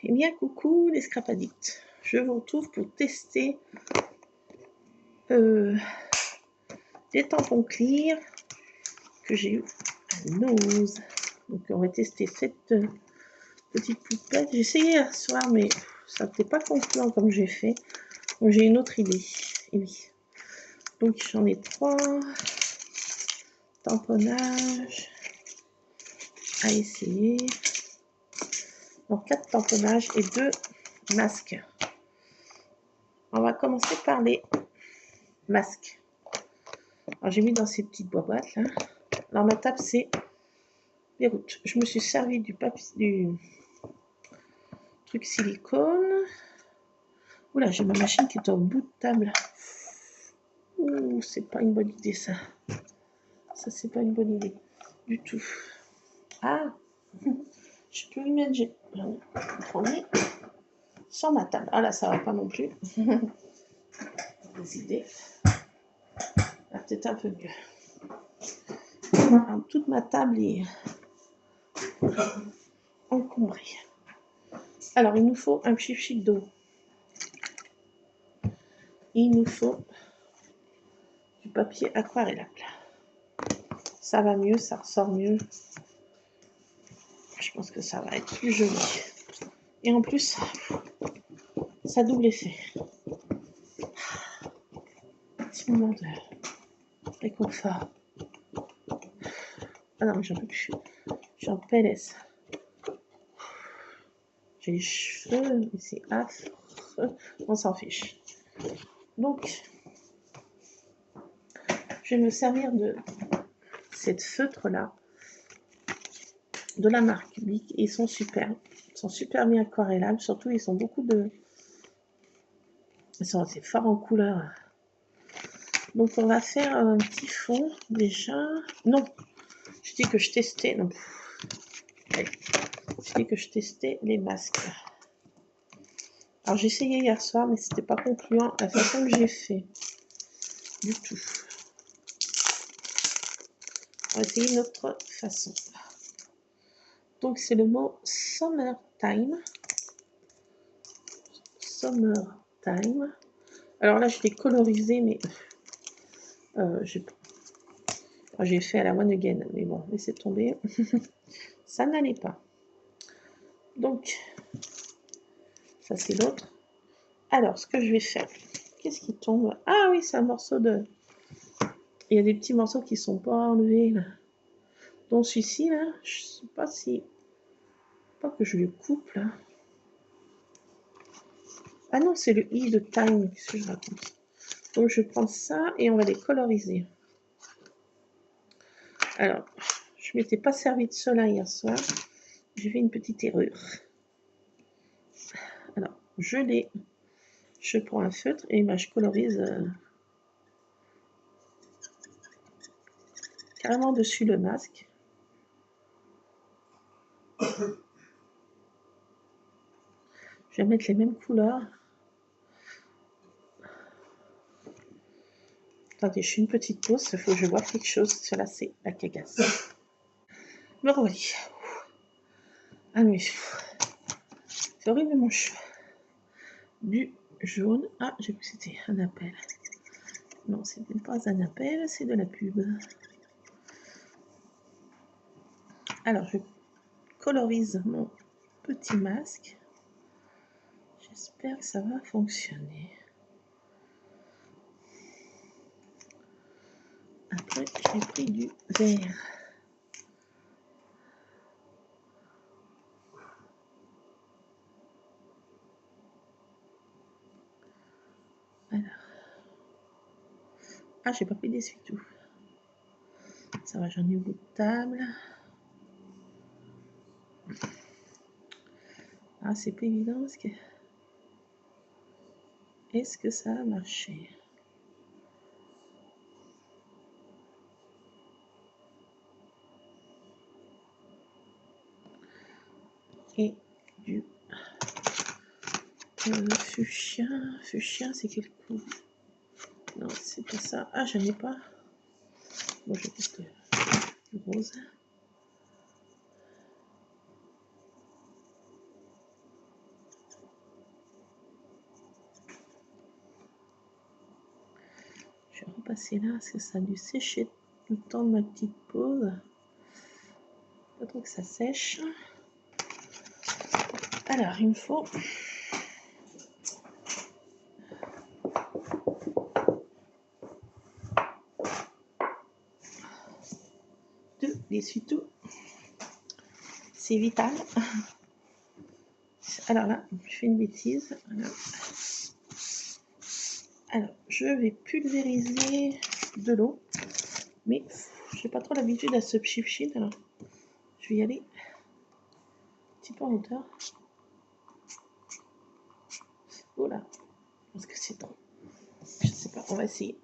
Eh bien, coucou les scrap addicts. Je vous retrouve pour tester des tampons clear que j'ai eu à Nose. Donc, on va tester cette petite poupette. J'ai essayé hier soir, mais ça n'était pas concluant comme j'ai fait. Donc, j'ai une autre idée. Et oui. Donc, j'en ai 3 tamponnages à essayer. Donc, 4 tamponnages et 2 masques. On va commencer par les masques. Alors, j'ai mis dans ces petites boîtes là. Alors, ma table, c'est Beyrouth. Je me suis servi du papier, du truc silicone. Oula, j'ai ma machine qui est au bout de table. Ouh, c'est pas une bonne idée ça. Ça, c'est pas une bonne idée du tout. Ah, je peux y mettre. J'en ai sans ma table. Ah là, ça va pas non plus. Des idées. Là, peut-être un peu mieux. Alors, toute ma table est encombrée. Alors, il nous faut un chiffre d'eau. Il nous faut du papier aquarellable. Ça va mieux, ça ressort mieux. Je pense que ça va être plus joli. Et en plus, ça double effet. Petit moment de réconfort. Ah non, j'en peux plus. Je suis en PLS. J'ai les cheveux, mais c'est affreux. On s'en fiche. Donc, je vais me servir de cette feutre-là, de la marque Bic. Ils sont super. Ils sont super bien aquarellables. Surtout, ils sont beaucoup de... Ils sont assez forts en couleur. Donc, on va faire un petit fond, déjà. Non, je dis que je testais... Non. Allez. Je dis que je testais les masques. Alors, j'ai essayé hier soir, mais c'était pas concluant la façon que j'ai fait. Du tout. On va essayer une autre façon. Donc, c'est le mot Summertime. Summertime. Alors là, je l'ai colorisé, mais j'ai fait à la one again. Mais bon, laissez tomber. Ça n'allait pas. Donc, ça c'est l'autre. Alors, ce que je vais faire, qu'est-ce qui tombe? Ah oui, c'est un morceau de... Il y a des petits morceaux qui sont pas enlevés, là. Dont celui-ci, là, je sais pas si... Pas que je le coupe, là. Ah non, c'est le i de time, qu'est-ce que je raconte? Donc, je prends ça et on va les coloriser. Alors, je m'étais pas servi de cela hier soir. J'ai fait une petite erreur. Alors, je prends un feutre et ben, je colorise carrément dessus le masque. Je vais mettre les mêmes couleurs. Attendez, je suis une petite pause, il faut que je vois quelque chose. Cela, c'est la cagasse. Me revoilà. Ah mais c'est horrible mon cheveu. Du jaune. Ah, j'ai cru que c'était un appel. Non, c'est même pas un appel, c'est de la pub. Alors, je colorise mon petit masque. J'espère que ça va fonctionner. Après, j'ai pris du vert. Alors. Ah, j'ai pas pris d'essuie-tout. Ça va, j'en ai au bout de table. Ah, c'est pas évident parce que... Est-ce que ça a marché? Et du fuchsia. Fuchsia, c'est quel coup? Non, c'est pas ça. Ah, j'en ai pas. Bon, je vais tester le rose. passer là, parce que ça a dû sécher le temps de ma petite pause. Pas trop que ça sèche. Alors, il me faut 2 essuie-tout. C'est vital. Alors là, je fais une bêtise. Alors, je vais pulvériser de l'eau. Mais je n'ai pas trop l'habitude à ce pchit-pchit. Alors, je vais y aller un petit peu en hauteur. Oh là, parce que c'est trop. Je sais pas, on va essayer.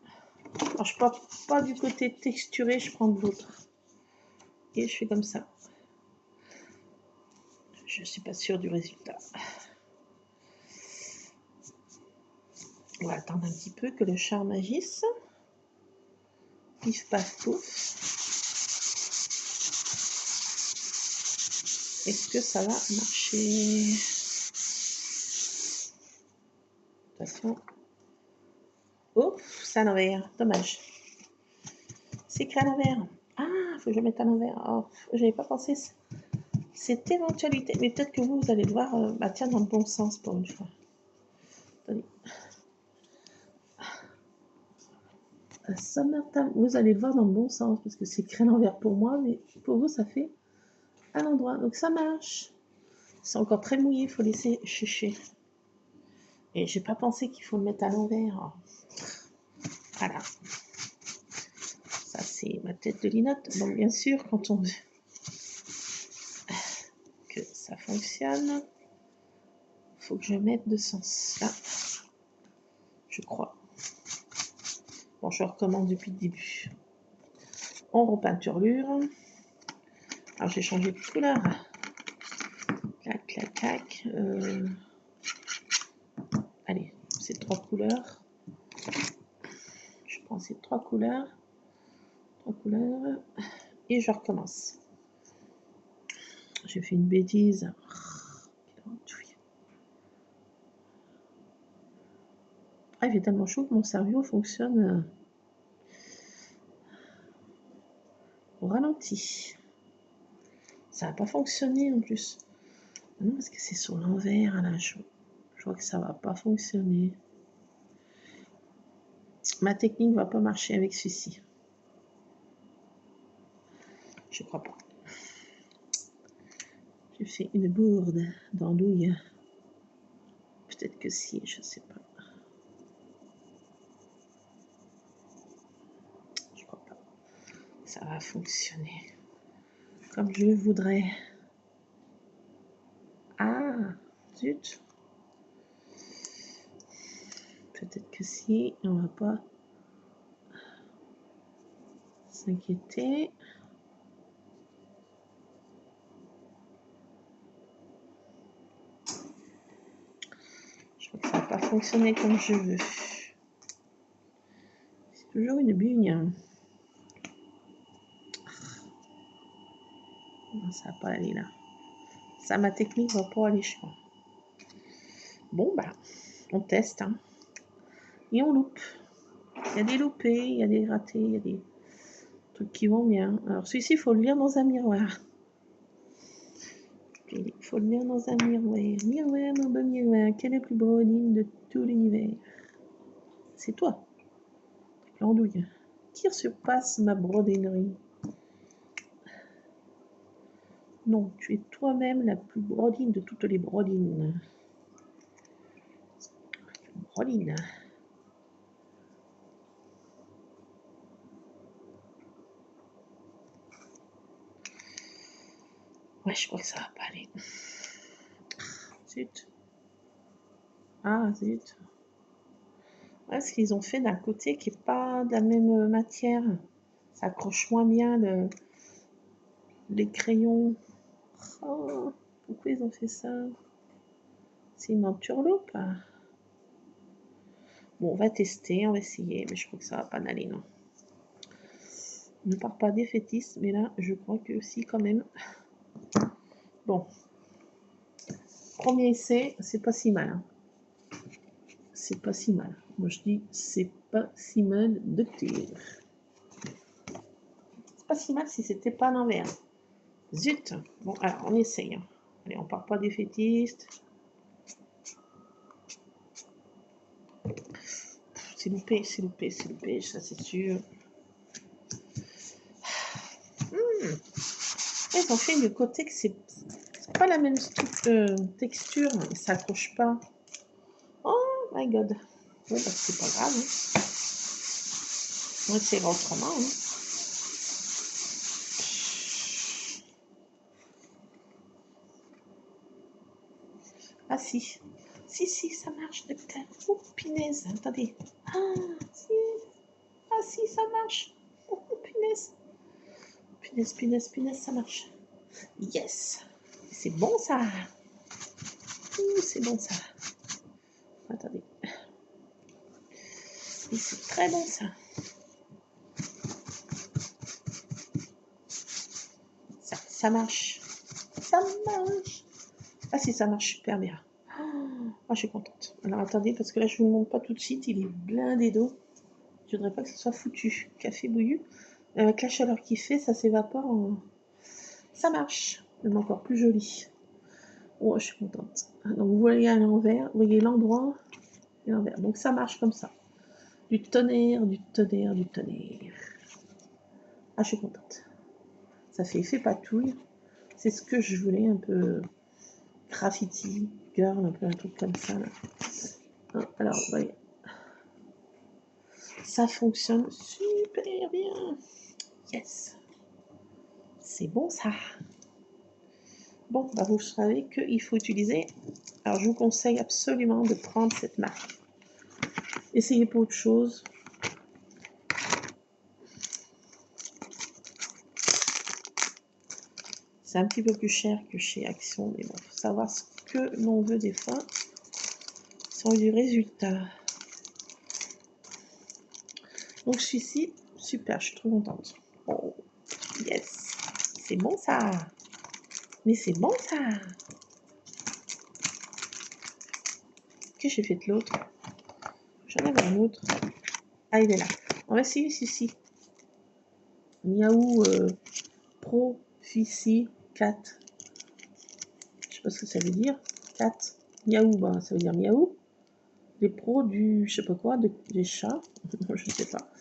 Alors, je prends pas du côté texturé, je prends de l'autre. Et je fais comme ça. Je suis pas sûre du résultat. On va attendre un petit peu que le charme agisse. Pif paf pouf. Est-ce que ça va marcher? Attention. Oh, c'est à l'envers. Dommage. C'est écrit à l'envers. Ah, faut que je le mette à l'envers. Oh, j'avais pas pensé cette éventualité. Mais peut-être que vous allez le voir. Bah tiens, dans le bon sens pour une fois. Attendez. Summertime, vous allez le voir dans le bon sens parce que c'est écrit à l'envers pour moi, mais pour vous ça fait à l'endroit. Donc ça marche. C'est encore très mouillé, il faut laisser sécher. Et j'ai pas pensé qu'il faut le mettre à l'envers. Voilà. Ça c'est ma tête de linotte. Donc bien sûr, quand on veut que ça fonctionne, il faut que je mette de sens là. Je crois. Bon, je recommence depuis le début. On repeinturlure. Alors j'ai changé de couleur. Clac, clac, clac. Allez, ces 3 couleurs. Je prends ces 3 couleurs. 3 couleurs. Et je recommence. J'ai fait une bêtise. Ah, il fait tellement chaud que mon cerveau fonctionne au ralenti. Ça n'a pas fonctionné en plus. Non, parce que c'est sur l'envers là. Je vois que ça va pas fonctionner. Ma technique va pas marcher avec celui-ci. Je crois pas. J'ai fait une bourde d'andouille. Peut-être que si, je sais pas. Je crois pas. Ça va fonctionner comme je le voudrais. Ah, zut. Peut-être que si, on va pas s'inquiéter. Je crois que ça va pas fonctionner comme je veux. C'est toujours une bugne. Non, ça va pas aller là. Ça, ma technique va pas aller, je crois. Bon, bah, on teste, hein. Et on loupe. Il y a des loupés, il y a des ratés, il y a des trucs qui vont bien. Alors, celui-ci, il faut le lire dans un miroir. Il faut le lire dans un miroir. Miroir, mon beau miroir, quelle est la plus brodine de tout l'univers? C'est toi, l'andouille. Qui surpasse ma brodinerie? Non, tu es toi-même la plus brodine de toutes les brodines. Brodine. Ouais, je crois que ça va pas aller. Zut. Ah, zut. Ouais, ce qu'ils ont fait d'un côté qui n'est pas de la même matière. Ça accroche moins bien les crayons. Oh, pourquoi ils ont fait ça? C'est une entourloupe. Bon, on va tester, on va essayer, mais je crois que ça va pas aller, non. Ne part pas défaitiste, mais là, je crois que si, quand même. Bon. Premier essai, c'est pas si mal. Hein. C'est pas si mal. Moi, je dis, c'est pas si mal, docteur. C'est pas si mal si c'était pas à l'envers. Zut. Bon, alors, on essaye. Hein. Allez, on part pas défaitiste. C'est loupé, c'est loupé, c'est loupé, ça c'est sûr. Ils ont fait du côté que c'est pas la même texture, ça s'accroche pas. Oh my god. Bon, bah, c'est pas grave. Hein. On essaiera autrement. Hein. Ah si. Si, ça marche, docteur. Oh, punaise. Attendez. Ah, si, ça marche. Oh, punaise. Punaise, ça marche. Yes. C'est bon, ça. C'est bon, ça. Attendez. C'est très bon, ça. Ça marche. Ça marche. Ah si, ça marche super bien. Ah, je suis contente. Alors attendez, parce que là, je vous le montre pas tout de suite. Il est blindé d'eau. Je voudrais pas que ce soit foutu. Café bouillu. Avec la chaleur qu'il fait, ça s'évapore. Ça marche. Même encore plus joli. Oh, je suis contente. Donc vous voyez à l'envers, vous voyez l'endroit et l'envers. Donc ça marche comme ça. Du tonnerre, du tonnerre, du tonnerre. Ah, je suis contente. Ça fait effet patouille. C'est ce que je voulais, un peu graffiti, girl, un peu un truc comme ça. Là. Alors, vous voyez. Ça fonctionne super bien. Yes. C'est bon ça. Bon, bah vous savez qu'il faut utiliser. Alors, je vous conseille absolument de prendre cette marque. Essayez pas autre chose. C'est un petit peu plus cher que chez Action, mais bon, faut savoir ce que l'on veut des fois. Si on veut du résultat. Donc celui-ci, super, je suis trop contente. Oh, yes. C'est bon ça. Mais c'est bon ça. Qu'est-ce que j'ai fait de l'autre? J'en avais un autre. Ah, il est là. On va essayer celui-ci. Miaou Profici 4. Je sais pas ce que ça veut dire. 4. Miaou, bah, ça veut dire miaou. Les pros du, je sais pas quoi, des chats. Je ne sais pas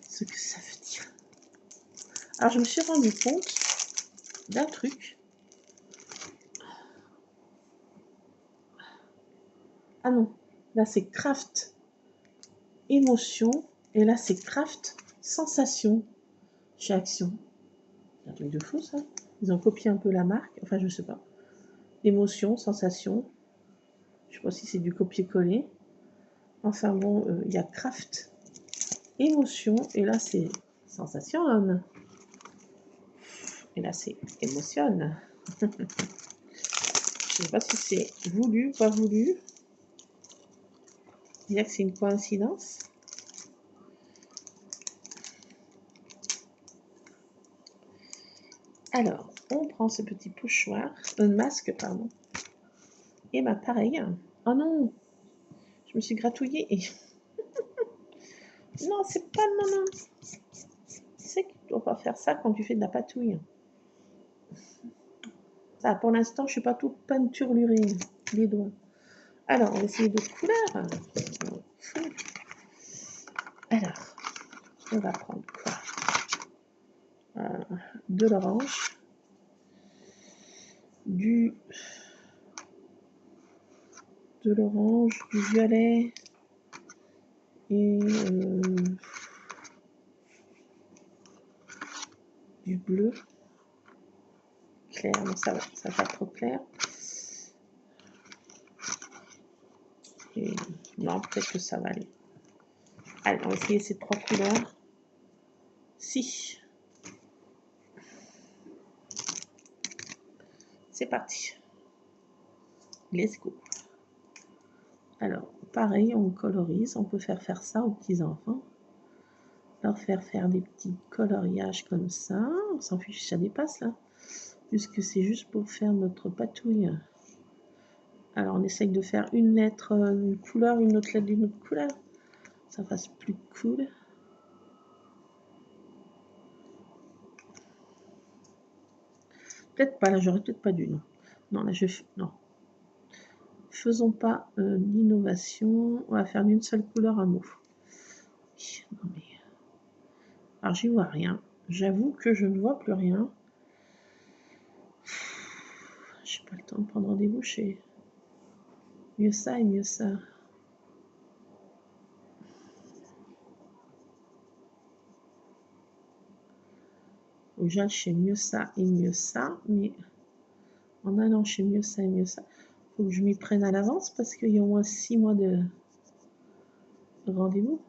ce que ça veut dire. Alors, je me suis rendu compte d'un truc. Ah non, là c'est craft émotion et là c'est craft sensation chez Action. C'est un truc de fou ça. Ils ont copié un peu la marque, enfin je sais pas. Émotion, sensation. Je sais pas si c'est du copier-coller. Enfin bon, il y a craft émotion et là c'est sensation. Et là c'est émotionne. Je sais pas si c'est voulu, pas voulu. Dire que c'est une coïncidence. Alors, on prend ce petit pochoir, un masque, pardon. Et bah pareil. Oh non, je me suis gratouillée et... non, c'est pas le moment. Tu sais que tu dois pas faire ça quand tu fais de la patouille. Ça, pour l'instant, je suis pas toute peinturlurée les doigts. Alors, on va essayer d'autres couleurs. Alors, on va prendre quoi? De l'orange, de l'orange, du violet et du bleu clair. Non, ça va pas trop clair. Et non, peut-être que ça va aller. Allez, on va essayer ces trois couleurs. Si. C'est parti. Let's go. Alors, pareil, on colorise. On peut faire ça aux petits-enfants. Leur faire des petits coloriages comme ça. On s'en fiche, ça dépasse là. Puisque c'est juste pour faire notre patouille. Alors, on essaye de faire une lettre d'une couleur, une autre lettre d'une autre couleur. ça fasse plus cool. Peut-être pas, là, j'aurais peut-être pas dû, non. Non, là, non. Faisons pas l'innovation. On va faire d'une seule couleur un mot. Non, mais... Alors, j'y vois rien. J'avoue que je ne vois plus rien. J'ai pas le temps de prendre rendez-vous chez... Mieux ça et mieux ça. Donc, j'aille chez mieux ça et mieux ça. Mais en allant chez mieux ça et mieux ça, il faut que je m'y prenne à l'avance parce qu'il y a au moins 6 mois de rendez-vous.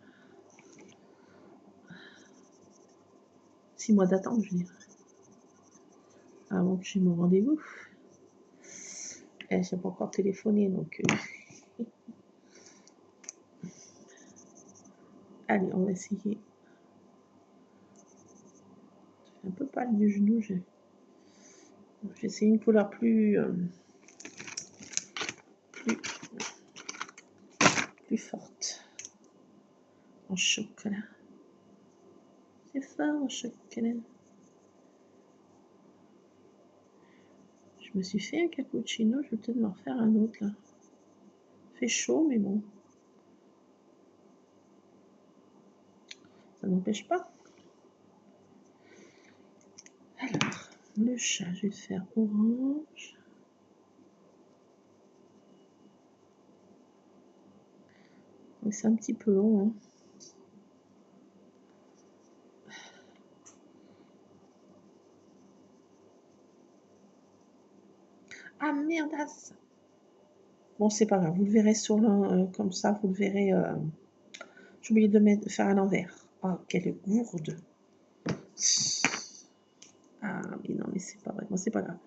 6 mois d'attente, je veux dire. Avant que j'ai mon rendez-vous. Et j'ai pas encore téléphoné, donc... Allez, on va essayer. Un peu pâle du genou. J'ai essayé une couleur plus forte. En chocolat. C'est fort en chocolat. Je me suis fait un cappuccino. Je vais peut-être m'en refaire un autre là. Il fait chaud, mais bon. Ça n'empêche pas. Alors, le chat, je vais le faire orange. C'est un petit peu long. Hein. Ah merdasse! Bon, c'est pas grave, vous le verrez sur le... comme ça, vous le verrez... J'ai oublié de faire à l'envers. Oh, quelle gourde! Ah, mais non, mais c'est pas vrai. Bon, c'est pas grave.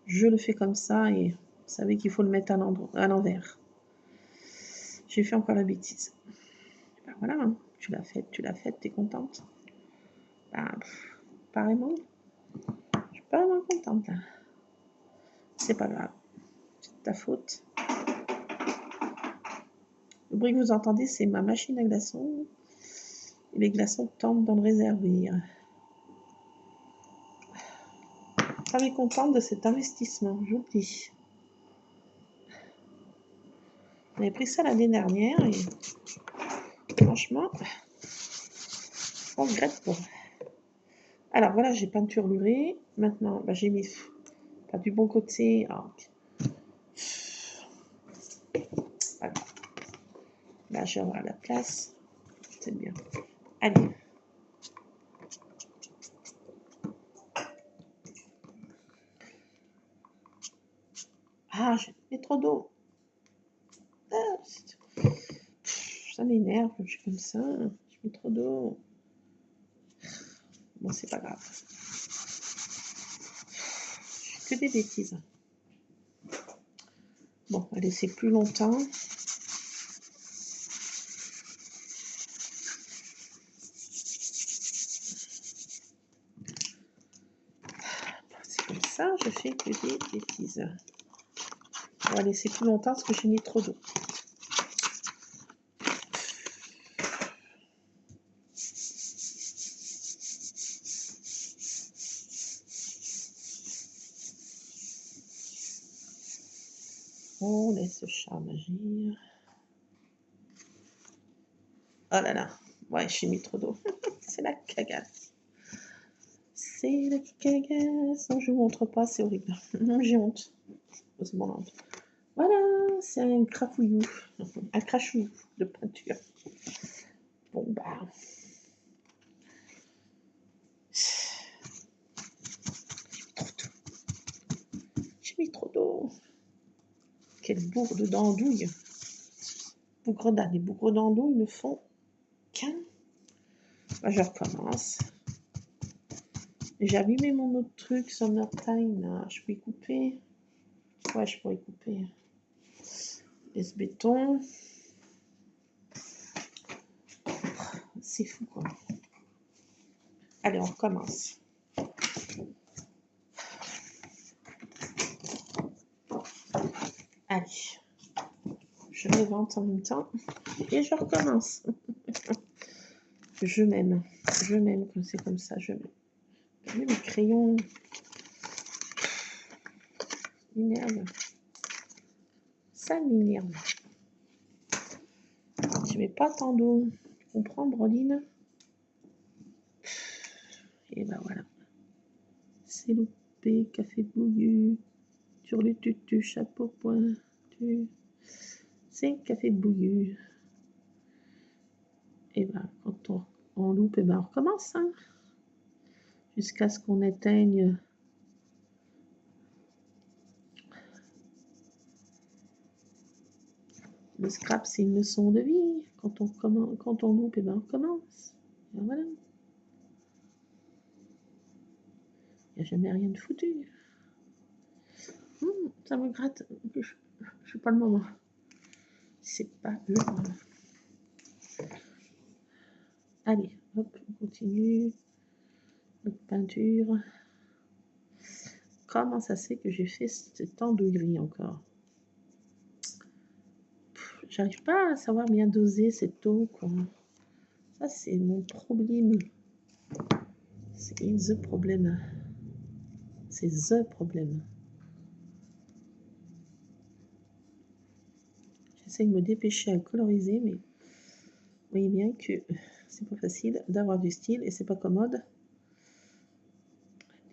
Je le fais comme ça et vous savez qu'il faut le mettre à l'envers. J'ai fait encore la bêtise. Ben voilà, hein. Tu l'as faite, t'es contente? Ben, pareillement. Je suis pas vraiment contente, là. C'est pas grave. C'est de ta faute. Le bruit que vous entendez, c'est ma machine à glaçons. Et les glaçons tombent dans le réservoir. Pas mécontente de cet investissement, je vous le dis. On avait pris ça l'année dernière et franchement, on regrette pas. Alors voilà, j'ai peinturluré. Maintenant, bah, j'ai mis pas du bon côté. Alors, voilà. Là, je vais avoir la place. C'est bien. Allez. Ah, j'ai mis trop d'eau. Ah, ça m'énerve quand je suis comme ça. Je mets trop d'eau. Bon, c'est pas grave. Je fais que des bêtises. Bon, on va laisser plus longtemps. C'est comme ça, je fais que des bêtises. On va laisser plus longtemps parce que j'ai mis trop d'eau. On laisse le charme agir. Oh là là, ouais, j'ai mis trop d'eau. C'est la cagasse. C'est la cagasse. Non, je vous montre pas, c'est horrible. J'ai honte. C'est bon, honte. Voilà, c'est un crafouillou. Un crachou de peinture. Bon, bah. J'ai mis trop d'eau. Quelle bourde d'andouille. Les bougres d'andouille ne font qu'un. Bah, je recommence. J'ai abîmé mon autre truc, Summertime. Je peux y couper. Ouais, je pourrais y couper. Laisse béton. C'est fou, quoi. Allez, on recommence. Allez. Je révente en même temps. Et je recommence. Je m'aime quand c'est comme ça, je m'aime. J'ai mes crayons. M'énerve. Ça m'énerve. Je mets pas tant d'eau. Tu comprends, Broline? Et ben voilà. C'est loupé, café bouillu. Sur le tutu, chapeau pointu. C'est café bouillu. Et ben quand on loupe, et ben on recommence. Hein, jusqu'à ce qu'on éteigne. Le scrap, c'est une leçon de vie. Quand on loupe, et ben on recommence. Et voilà. Il n'y a jamais rien de foutu. Ça me gratte. Je suis pas le moment. C'est pas le moment. Allez, hop, on continue. Notre peinture. Comment ça se fait que j'ai fait tant de gris encore? J'arrive pas à savoir bien doser cette eau, quoi. Ça, c'est mon problème. C'est the problème. C'est the problème. J'essaie de me dépêcher à coloriser, mais vous voyez bien que c'est pas facile d'avoir du style et c'est pas commode.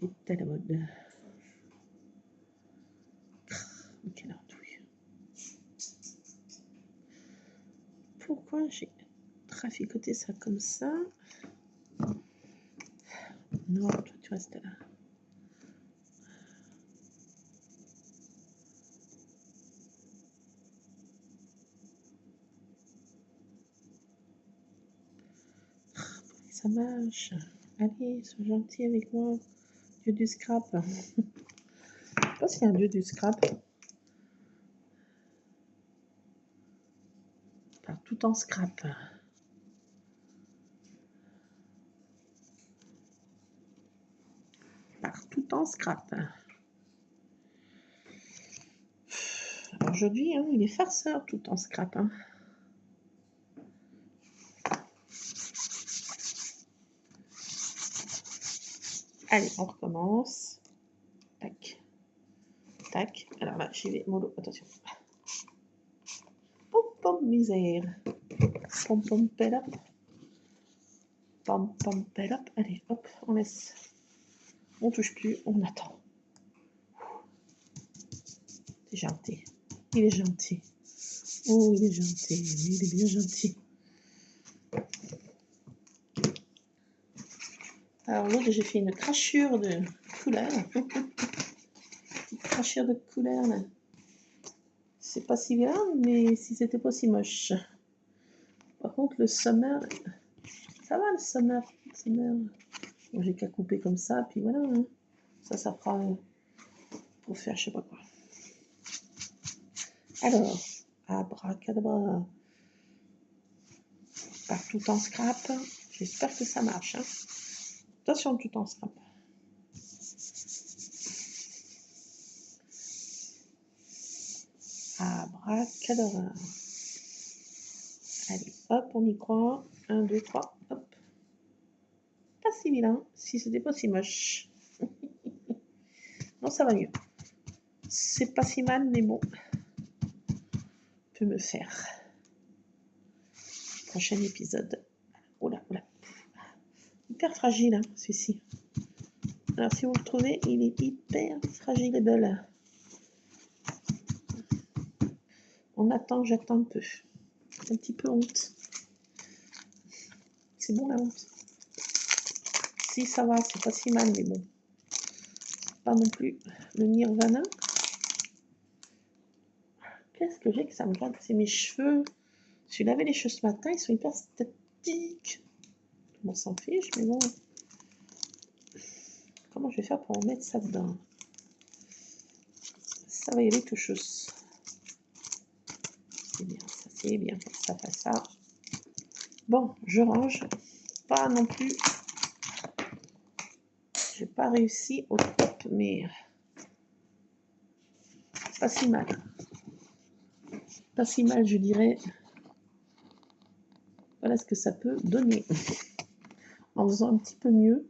C'est à la mode. Quelle ardouille. Pourquoi j'ai traficoté ça comme ça? Non, toi tu restes là. Ça marche. Allez, sois gentil avec moi. Dieu du scrap. Je sais pas s'il y a un dieu du scrap. Par tout en scrap. Par tout en scrap. Alors aujourd'hui, hein, il est farceur tout en scrap. Hein. Allez, on recommence. Tac. Tac. Alors là, j'y vais. Mollo, attention. Pom pom misère. Pom pom pelop. Pom pom pelop. Allez, hop, on laisse. On touche plus, on attend. C'est gentil. Il est gentil. Oh, il est gentil. Il est bien gentil. Alors l'autre, j'ai fait une crachure de couleur. Une crachure de couleur là. C'est pas si bien, mais si c'était pas si moche. Par contre, le summer, ça va le summer. Bon, j'ai qu'à couper comme ça, puis voilà. Hein. Ça fera pour faire je sais pas quoi. Alors, abracadabra. Par tout en scrap. J'espère que ça marche. Hein. Attention, tout en scrap. Abracadabra. Allez, hop, on y croit. 1, 2, 3, hop. Pas si vilain, si c'était pas si moche. Non, ça va mieux. C'est pas si mal, mais bon. Peut me faire. Prochain épisode. Oula, oula. Hyper fragile, hein, celui-ci. Alors, si vous le trouvez, il est hyper fragile. On attend, j'attends un peu. Un petit peu honte. C'est bon la honte. Si ça va, c'est pas si mal, mais bon. Pas non plus le nirvana. Qu'est-ce que j'ai que ça me gratte? C'est mes cheveux. J'ai lavé les cheveux ce matin, ils sont hyper statiques. On s'en fiche, mais bon. Comment je vais faire pour mettre ça dedans? Ça va y aller tout chose. C'est bien, ça c'est bien, ça fait ça. Bon, je range. Pas non plus. J'ai pas réussi au top, mais pas si mal. Pas si mal, je dirais. Voilà ce que ça peut donner. en faisant un petit peu mieux.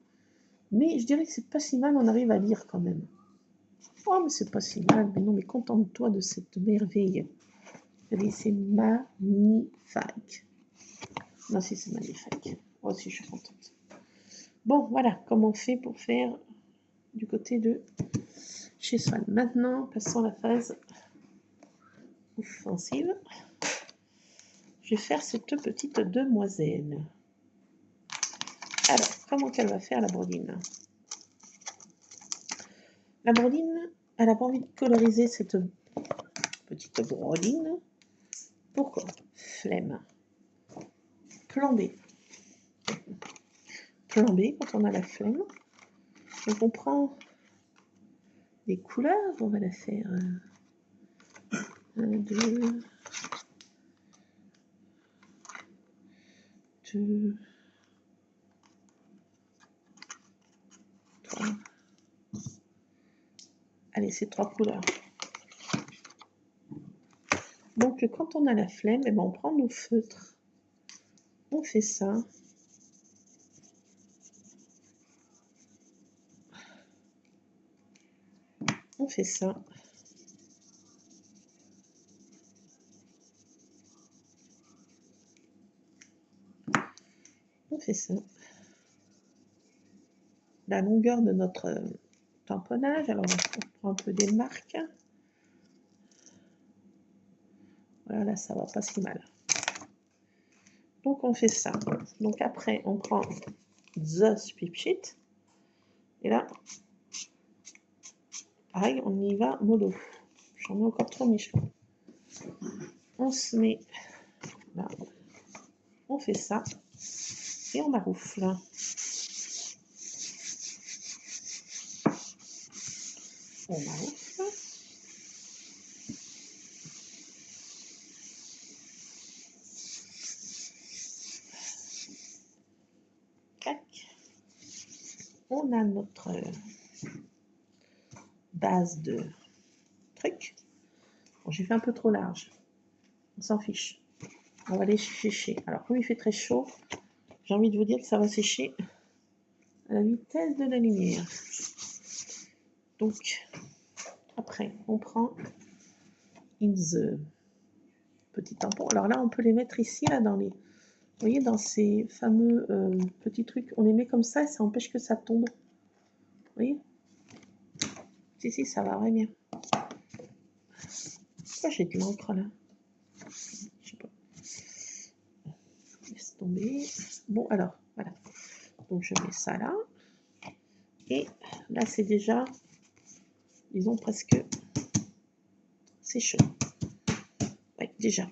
Mais je dirais que c'est pas si mal, on arrive à lire quand même. Oh, mais c'est pas si mal. Mais non, mais contente-toi de cette merveille. Regardez, c'est magnifique. Non, si, c'est magnifique. Moi aussi, je suis contente. Bon, voilà comment on fait pour faire du côté de chez Swan. Maintenant, passons à la phase offensive. Je vais faire cette petite demoiselle. Alors, comment qu'elle va faire la Brodine? La Brodine, elle n'a pas envie de coloriser cette petite Brodine. Pourquoi? Flemme. Plan B. Plan B, quand on a la flemme, donc on prend des couleurs, on va la faire 1, 2, 2, 3. Allez, c'est 3 couleurs. Donc, quand on a la flemme, eh ben, on prend nos feutres. On fait ça. On fait ça. On fait ça. La longueur de notre tamponnage. Alors, on prend un peu des marques. Voilà, là, ça va pas si mal. Donc, on fait ça. Donc, après, on prend The Spip Sheet. Et là, pareil, on y va mollo. J'en ai encore trop Michelin. On se met là. On fait ça. Et on maroufle. On maroufle. Tac. On a notre base de truc. Bon, j'ai fait un peu trop large. On s'en fiche. On va les sécher. Alors, comme il fait très chaud, j'ai envie de vous dire que ça va sécher à la vitesse de la lumière. Donc, après, on prend In the petit tampon. Alors là, on peut les mettre ici, là, dans les... Vous voyez, dans ces fameux petits trucs, on les met comme ça et ça empêche que ça tombe. Vous voyez? Si, ça va bien. Pourquoi j'ai de l'encre là? Je sais pas. Laisse tomber. Bon, alors, voilà. Donc, je mets ça là. Et là, c'est déjà, disons, presque... C'est chaud. Oui, déjà.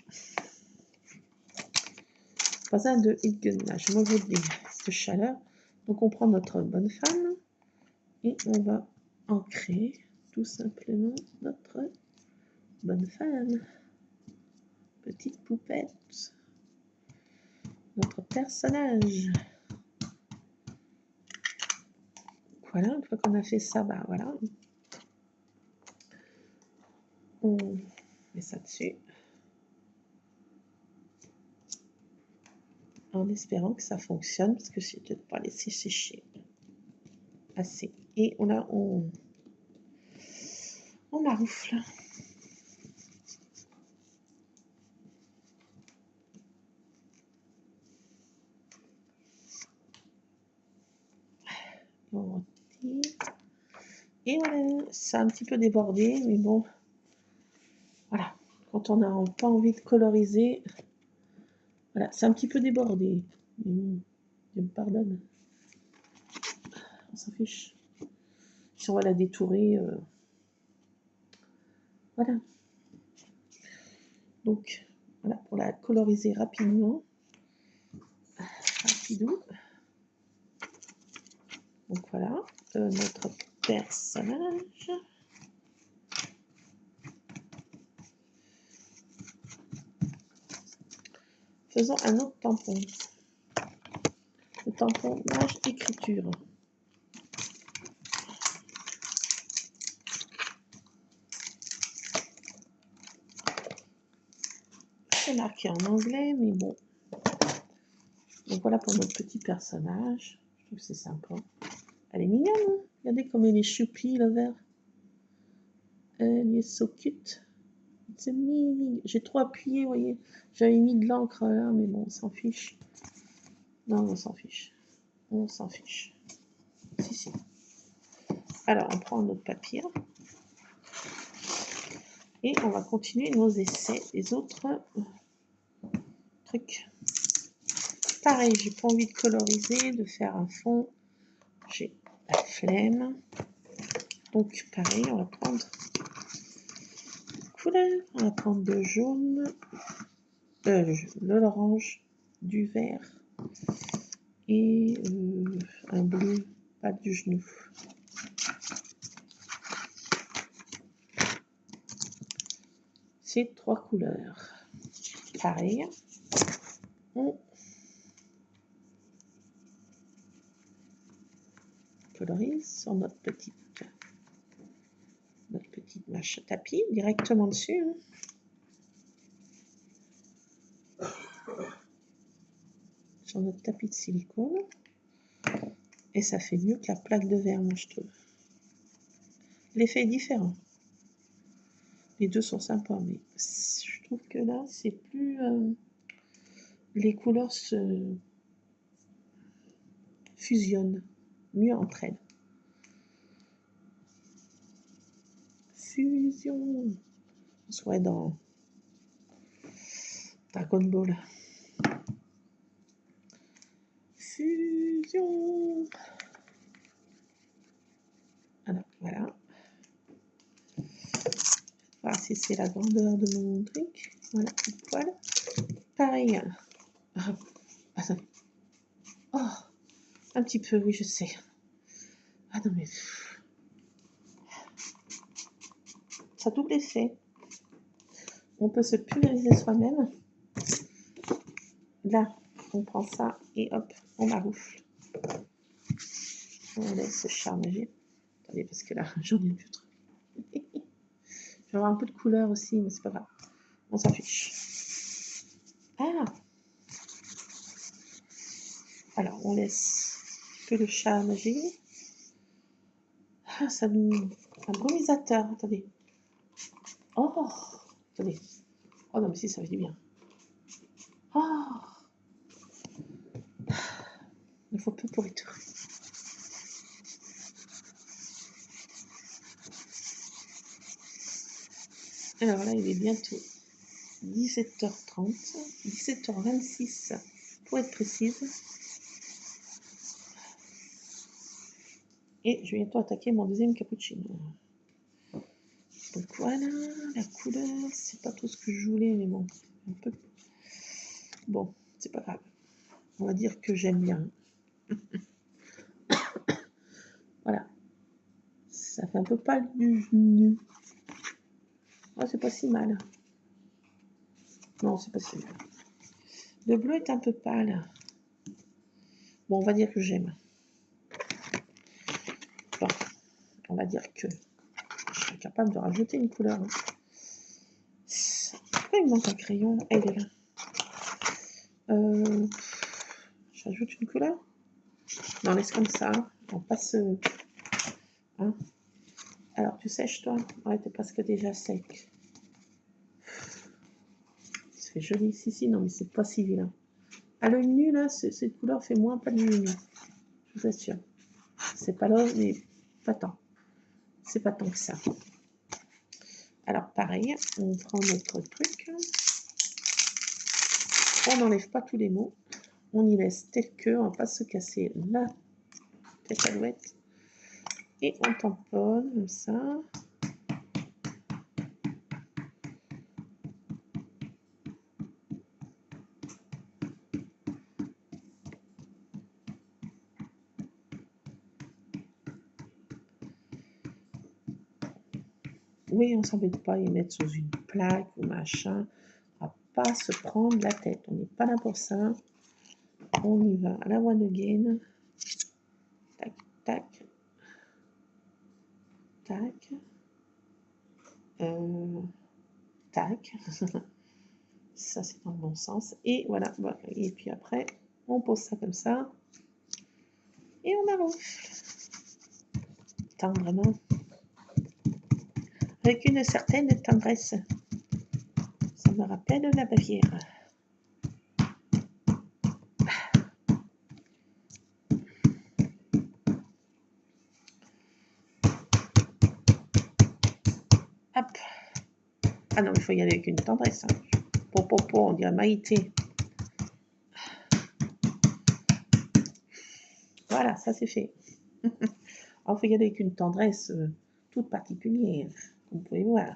Pas besoin de heat gun là, je m'en veux de chaleur. Donc, on prend notre bonne femme et on va ancrer tout simplement notre bonne femme. Petite poupette. Notre personnage. Voilà, une fois qu'on a fait ça, bah voilà. On met ça dessus. En espérant que ça fonctionne, parce que je vais peut-être pas laisser sécher assez. Et on maroufle. On retire. Et voilà, ça a un petit peu débordé, mais bon, voilà. Quand on n'a pas envie de coloriser, voilà, c'est un petit peu débordé. Mais bon, Dieu me pardonne. On s'en fiche. Si on va la détourer, voilà. Donc, voilà, pour la coloriser rapidement. Rapidou. Donc voilà, notre personnage. Faisons un autre tampon. Le tamponnage écriture. C'est marqué en anglais, mais bon. Donc voilà pour notre petit personnage. trouve que c'est sympa. Elle est mignonne, hein. Regardez comme elle est choupie, le vert. Elle est so cute. C'est mignon. J'ai trop appuyé, vous voyez. J'avais mis de l'encre là, mais bon, on s'en fiche. Non, on s'en fiche. On s'en fiche. Si, si. Alors, on prend notre papier. Et on va continuer nos essais des autres trucs. Pareil, j'ai pas envie de coloriser, de faire un fond. J'ai la flemme. Donc, pareil, on va prendre couleur. On va prendre le jaune, de l'orange, du vert et un bleu, pas du genou. Ces 3 couleurs. Pareil. On colorise sur notre petite mâche tapis directement dessus. Hein. Sur notre tapis de silicone. Et ça fait mieux que la plaque de verre, moi je trouve. L'effet est différent. Les deux sont sympas, mais je trouve que là, c'est plus... les couleurs se fusionnent mieux entre elles. Fusion. On serait dans Dragon Ball. Fusion. Alors, voilà. Voir si c'est la grandeur de mon truc. Voilà, poil. Pareil. Ah, attendez. Oh, un petit peu, oui, je sais. Ah non, mais... ça double effet. On peut se pulvériser soi-même. Là, on prend ça et hop, on maroufle. On laisse ce charmer. Attendez, parce que là, j'en ai plus trop. Je vais avoir un peu de couleur aussi, mais c'est pas grave. On s'en fiche. Ah! Alors, on laisse que le chat nager. Ah, ça nous... un brumisateur, attendez. Oh! Attendez. Oh non, mais si, ça fait du bien. Oh! Il faut peu pour étouffer. Alors là, il est bientôt 17h30, 17h26 pour être précise. Et je vais bientôt attaquer mon deuxième cappuccino. Donc voilà, la couleur, c'est pas tout ce que je voulais, mais bon, un peu. Bon, c'est pas grave. On va dire que j'aime bien. Voilà. Ça fait un peu pâle du genou. Oh, c'est pas si mal. Non, c'est pas si mal. Le bleu est un peu pâle. Bon, on va dire que j'aime. Bon, on va dire que je serais capable de rajouter une couleur. Pourquoi il me manque un crayon? Ah, il est là. J'ajoute une couleur? Non, laisse comme ça. On passe... hein. Alors, tu sèches, toi? Ouais, t'es presque déjà sec. C'est joli. Si, non, mais c'est pas si vilain. À l'œil nu, là, cette couleur fait moins pas de nu. Je vous assure. C'est pas là, mais pas tant. C'est pas tant que ça. Alors, pareil, on prend notre truc. On n'enlève pas tous les mots. On y laisse tel que. On va pas se casser la cacahuète. Et on tamponne comme ça. Oui, on s'embête pas à y mettre sous une plaque ou machin. On va pas se prendre la tête. On n'est pas là pour ça. On y va à la one again. Tac, tac. Tac. Tac. Ça, c'est dans le bon sens. Et voilà. Et puis après, on pose ça comme ça. Et on arrose. Tendrement. Avec une certaine tendresse. Ça me rappelle la Bavière. Hop. Ah non, il faut y aller avec une tendresse. On dirait Maïté. Voilà, ça c'est fait. Alors, il faut y aller avec une tendresse toute particulière, comme vous pouvez voir.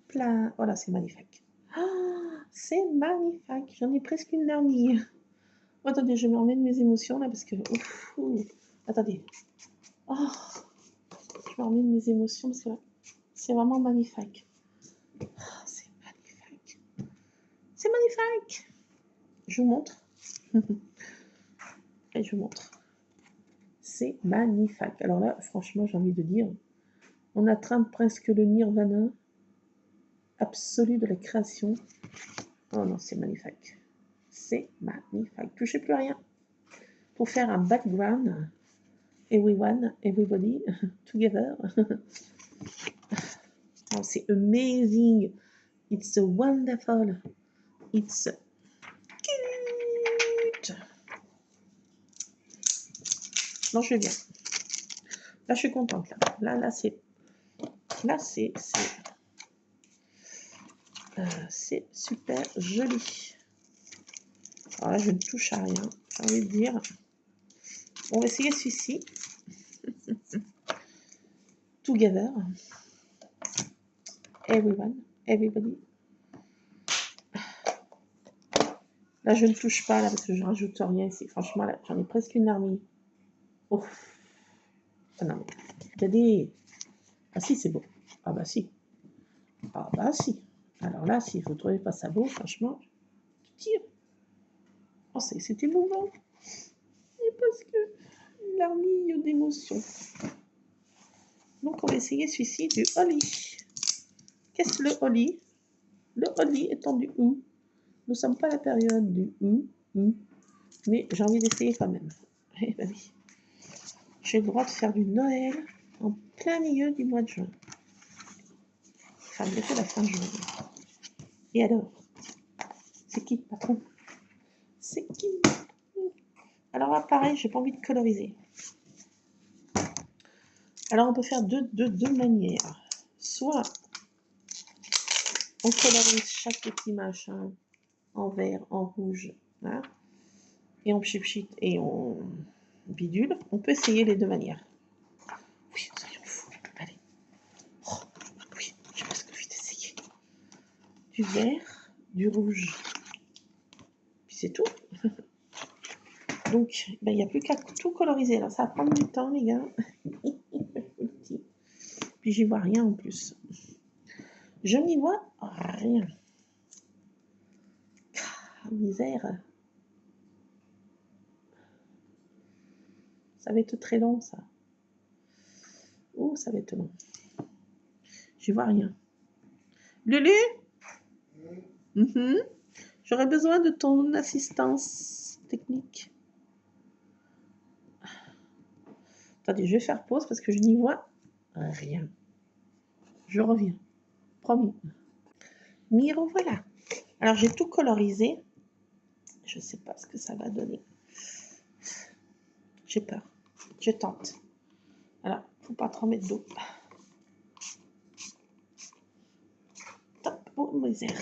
Plein. Voilà, c'est magnifique. Oh, c'est magnifique. J'en ai presque une larmille. Oh, attendez, je me remets de mes émotions là parce que. Attendez. Oh, je me remets de mes émotions parce que là, c'est vraiment magnifique. Oh, c'est magnifique. C'est magnifique. Je vous montre. Et je vous montre. C'est magnifique. Alors là, franchement, j'ai envie de dire, on atteint presque le nirvana absolu de la création. Oh non, c'est magnifique. C'est magnifique. Touchez plus à rien. Pour faire un background, everyone, everybody, together. Oh, c'est amazing. It's wonderful. It's cute. Non, je vais bien. Là, je suis contente. Là, c'est super joli. Alors là, je ne touche à rien. J'ai envie de dire. On va essayer celui-ci. Together. Everyone, everybody. Là, je ne touche pas, là, parce que je rajoute rien ici. Franchement, là, j'en ai presque une armille. Oh. Ah non, mais regardez. Ah si, c'est beau. Ah bah si. Ah bah si. Alors là, si vous ne trouvez pas ça beau, franchement, je tire. Oh, c'est émouvant. Et parce que une armille d'émotions. Donc, on va essayer celui-ci du Holly. Qu'est-ce que le Holly? Le Holly étant du ou. Nous ne sommes pas à la période du ou, mais j'ai envie d'essayer quand même. Eh ben oui. J'ai le droit de faire du Noël en plein milieu du mois de juin. Enfin, bientôt la fin de juin. Et alors? C'est qui le patron? C'est qui? Alors là, pareil, j'ai pas envie de coloriser. Alors, on peut faire deux manières. Soit on colorise chaque petit machin en vert, en rouge, hein, et on pchit et on bidule. On peut essayer les deux manières. Oui, soyons fous. Allez. Oh, oui, j'ai presque envie d'essayer. Du vert, du rouge. Puis c'est tout. Donc, il n'y a plus qu'à tout coloriser. Alors, ça va prendre du temps, les gars. Puis, j'y vois rien en plus. Je n'y vois rien. Ah, misère. Ça va être très long, ça. Oh, ça va être long. J'y vois rien. Lulu? J'aurais besoin de ton assistance technique. Attendez, je vais faire pause parce que je n'y vois rien. Je reviens. Promis. M'y revoilà. Alors, j'ai tout colorisé. Je ne sais pas ce que ça va donner. J'ai peur. Je tente. Alors, faut pas trop mettre d'eau. Top. Oh, misère.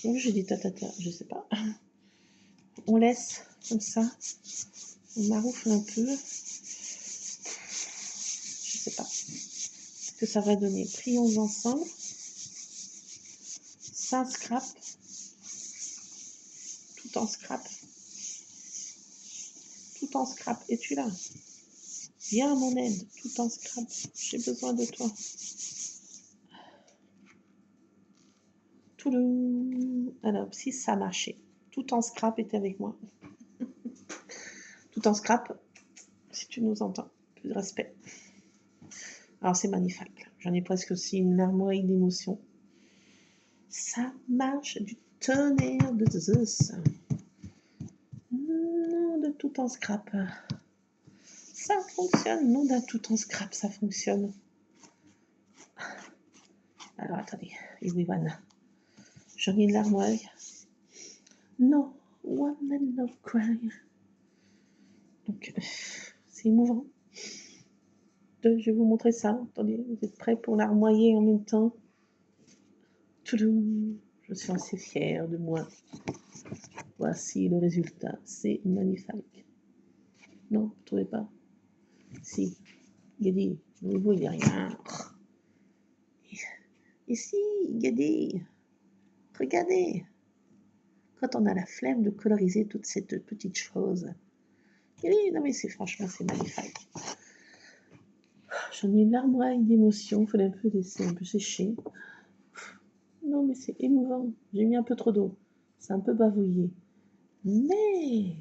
Oh, j'ai dit tatata. Je sais pas. On laisse comme ça. On maroufle un peu. Je sais pas ce que ça va donner. Prions ensemble. Ça scrap. Tout en scrap. Tout en scrap. Es-tu là? Viens à mon aide. Tout en scrap. J'ai besoin de toi. Toulou. Alors, si ça marchait. Tout en scrap était avec moi. Tout en scrap. Si tu nous entends. Plus de respect. Alors, c'est magnifique. J'en ai presque aussi une larmoire d'émotion. Ça marche du tonnerre de Zeus. Non, de tout en scrap. Ça fonctionne. Non, d'un tout en scrap, ça fonctionne. Alors, attendez. Everyone. J'en ai une larmoire. No, woman, no cry. Donc, c'est émouvant. Je vais vous montrer ça. Attendez, vous êtes prêts pour l'armoyer en même temps? Toudoum. Je suis assez fière de moi. Voici le résultat. C'est magnifique. Non, vous ne trouvez pas? Si. Gadi, vous ne voyez rien. Et si, Gadi, regardez. Quand on a la flemme de coloriser toutes ces petites choses. Gadi, non mais c'est franchement, c'est magnifique. J'en ai une larmoire d'émotion. Il fallait un peu laisser un peu sécher. Non mais c'est émouvant. J'ai mis un peu trop d'eau. C'est un peu bavouillé. Mais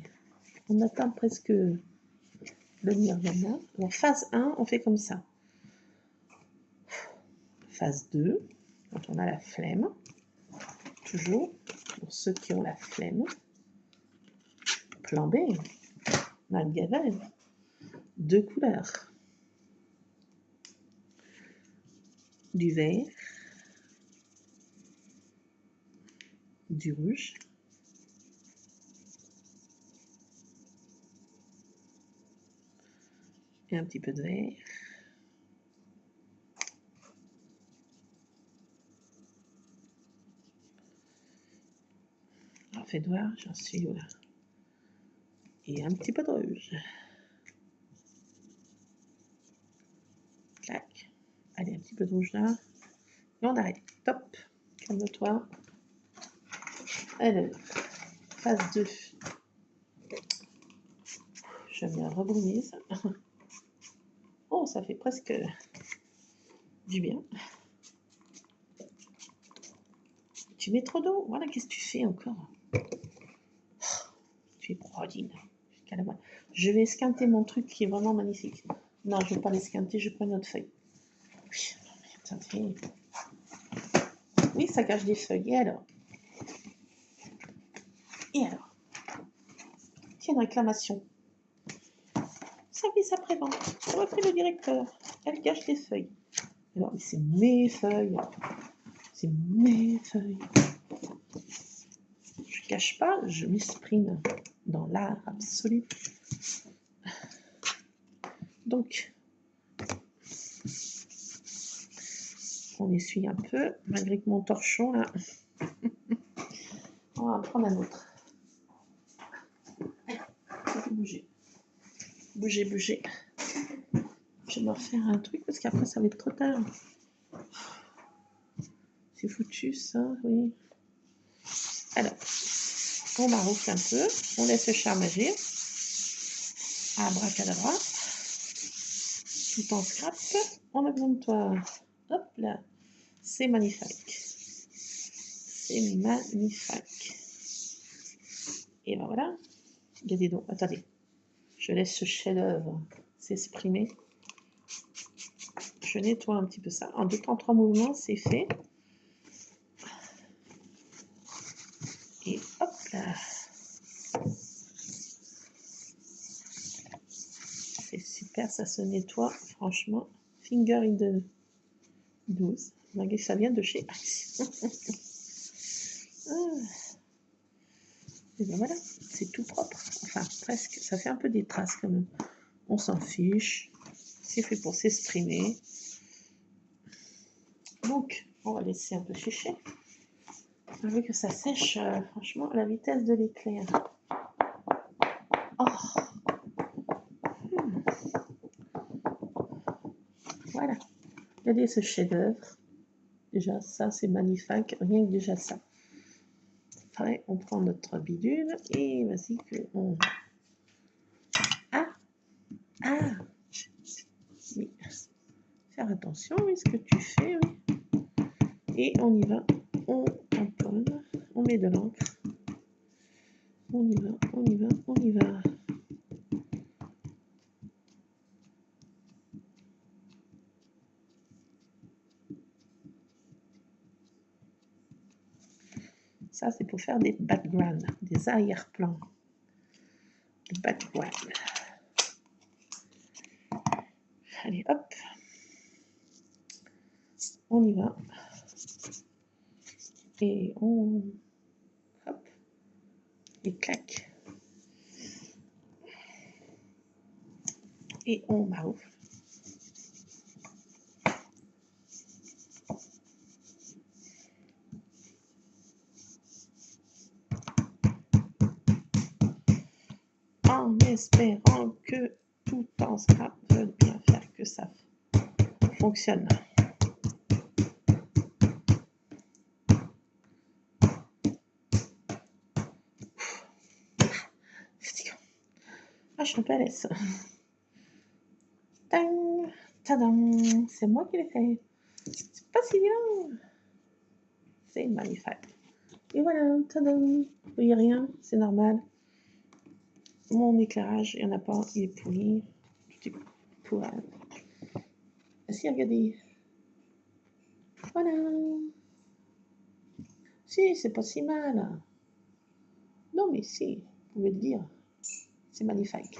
on atteint presque le nirvana. Alors phase 1, on fait comme ça. Phase 2, quand on a la flemme, toujours, pour ceux qui ont la flemme, plan B, on a le gavel, 2 couleurs, du vert, du rouge, et un petit peu de vert. Alors faites voir, j'en suis là. Et un petit peu de rouge. Clac. Allez, un petit peu de rouge là. Et on arrête. Top. Calme-toi. Allez, phase 2. Je me rebroumise. Oh, ça fait presque du bien. Tu mets trop d'eau. Voilà, qu'est-ce que tu fais encore? Tu es prodige. Je vais esquinter mon truc qui est vraiment magnifique. Non, je ne vais pas l'esquinter, je prends une autre feuille. Oui, attendez. Oui, ça cache des feuilles. Et alors? Et alors? Tiens, une réclamation. Service après-vente. On va appeler le directeur. Elle cache des feuilles. Alors, c'est mes feuilles. C'est mes feuilles. Je cache pas, je m'exprime dans l'art absolu. Donc, on essuie un peu, malgré que mon torchon, là. On va en prendre un autre. Bouger. Bouger, bouger. Je vais me refaire un truc, parce qu'après, ça va être trop tard. C'est foutu, ça, oui. Alors, on maroufle un peu, on laisse le charme agir. Abracadabra. Tout en scrap. On a besoin de toi. Hop là. C'est magnifique. C'est magnifique. Et ben voilà. Regardez donc. Attendez. Je laisse ce chef-d'œuvre s'exprimer. Je nettoie un petit peu ça. En 2 temps 3 mouvements, c'est fait. Et hop là. C'est super, ça se nettoie. Franchement, finger in the 12. Malgré que ça vient de chez Action. Et ben voilà, c'est tout propre. Enfin, presque. Ça fait un peu des traces quand même. On s'en fiche. C'est fait pour s'exprimer. Donc, on va laisser un peu sécher. On veut que ça sèche, franchement, à la vitesse de l'éclair. Oh. Voilà. Regardez ce chef-d'œuvre. Déjà, ça, c'est magnifique. Rien que déjà ça. Après, on prend notre bidule et vas-y que on... Ah. Oui. Faire attention, oui, ce que tu fais, oui. Et on y va. On tamponne. On met de l'encre. On y va, on y va, on y va. Ça, c'est pour faire des backgrounds, des arrière-plans. Des backgrounds. Allez, hop. On y va. Et on... Hop. Et clac. Et on maroufle. En espérant que tout en scrap veut bien faire que ça fonctionne. Ah, je suis un peu à l'aise. Tadam, c'est moi qui l'ai fait. C'est pas si bien. C'est magnifique. Et voilà, tadam. Vous voyez rien, c'est normal. Mon éclairage, il n'y en a pas, il est pourri. Tout est pourri. Si, regardez. Voilà. Si, c'est pas si mal. Non, mais si, vous pouvez le dire. C'est magnifique.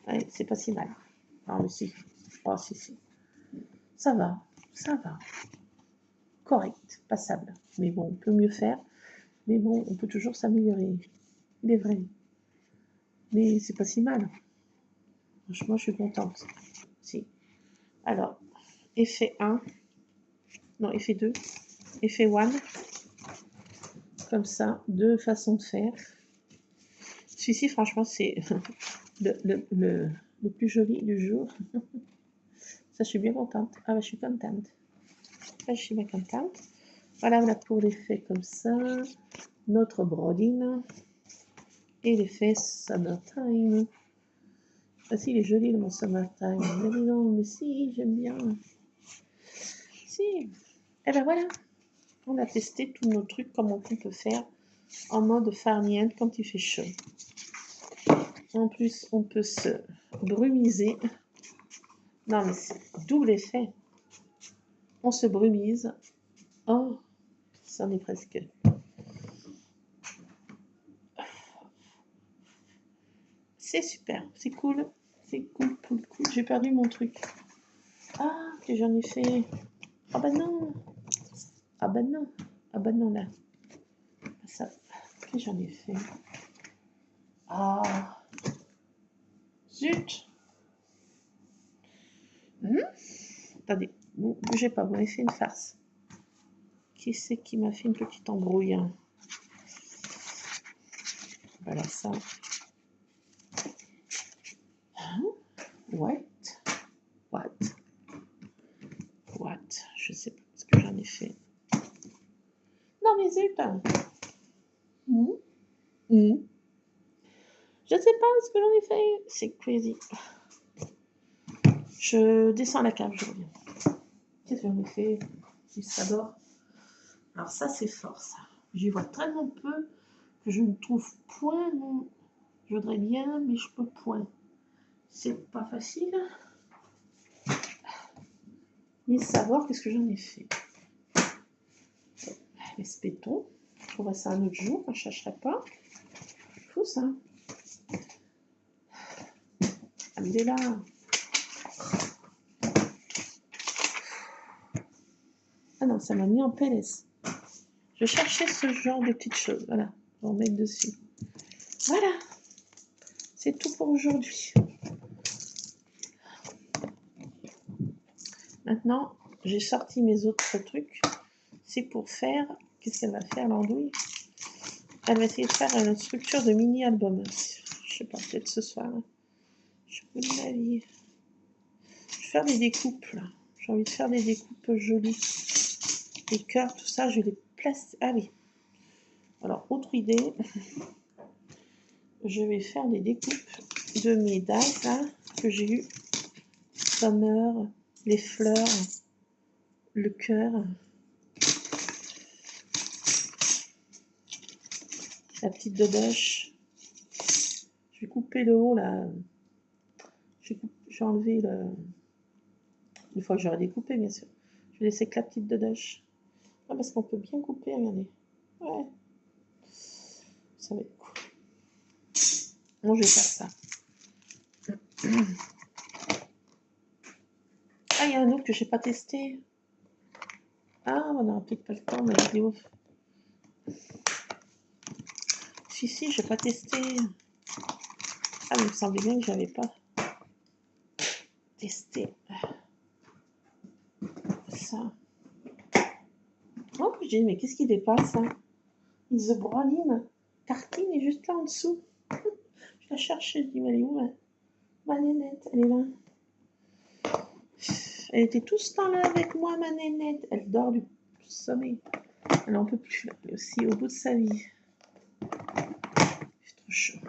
Ouais, c'est pas si mal. Non, mais si. Oh, si, si. Ça va, ça va. Correct, passable. Mais bon, on peut mieux faire. Mais bon, on peut toujours s'améliorer. Il est vrai. Mais c'est pas si mal. Franchement, je suis contente. Si. Alors, effet 1. Non, effet 2. Effet 1. Comme ça, deux façons de faire. Celui-ci, franchement, c'est le plus joli du jour. Ça, je suis bien contente. Ah, bah, je suis contente. Ah, je suis bien contente. Voilà, on a pour l'effet comme ça. Notre brodine. Et l'effet Summertime. Ah si, il est joli, mon Summertime. Mais non, mais si, j'aime bien. Si. Et ben voilà. On a testé tous nos trucs, comment on peut faire en mode farniente quand il fait chaud. En plus, on peut se brumiser. Non, mais c'est double effet. On se brumise. Oh, ça en est presque. C'est super, c'est cool. C'est cool, cool, cool. J'ai perdu mon truc. Ah, que j'en ai fait. Ah bah non. Ah bah non. Ah bah non, là. Ça, que j'en ai fait. Ah. Zut. Attendez, bougez pas, vous m'avez fait une farce. Qui c'est qui m'a fait une petite embrouille? Voilà ça. Hein? What? Je sais pas ce que j'en ai fait. Non mais zut. Je sais pas ce que j'en ai fait. C'est crazy. Je descends la cave, je reviens. Qu'est-ce que j'en ai fait? Ça dort. Alors ça c'est fort ça. J'y vois tellement peu que je ne trouve point mon... Je voudrais bien, mais je peux point. C'est pas facile. Ni savoir qu'est-ce que j'en ai fait. Les spétons. Je trouverai ça un autre jour, je ne chercherai pas. Fou ça. Ah, mais il est là. Ah non, ça m'a mis en PLS. Je cherchais ce genre de petites choses. Voilà, on va en mettre dessus. Voilà. C'est tout pour aujourd'hui. Maintenant, j'ai sorti mes autres trucs. C'est pour faire... Qu'est-ce qu'elle va faire, l'andouille? Elle va essayer de faire une structure de mini-album. Je sais pas, peut-être ce soir. Je peux ma vie. Je vais faire des découpes, là. J'ai envie de faire des découpes jolies. Les cœurs, tout ça, je vais les placer. Ah oui. Alors, autre idée. Je vais faire des découpes de mes dates, là, que j'ai eu. Summer, les fleurs, le cœur. La petite dodoche. Je vais couper le haut, là. Je vais enlever le... Une fois que j'aurai découpé, bien sûr. Je vais laisser que la petite dodoche. Ah, parce qu'on peut bien couper, regardez. Ouais. ça va être cool. Bon, je vais faire ça. Ah, il y a un autre que j'ai pas testé. Ah, on n'aura peut-être pas le temps, ma vidéo. Si, j'ai pas testé. Ah, mais il me semblait bien que j'avais pas testé ça. Oh, je dis, mais qu'est-ce qui dépasse, hein? The Broline. Tartine est juste là en dessous. Je la cherchais, je dis, mais elle est où, ma nénette? Elle est là. Elle était tout ce temps-là avec moi, ma nénette. Elle dort du sommeil. Elle n'en peut plus, là. Elle est aussi au bout de sa vie. C'est trop chaud.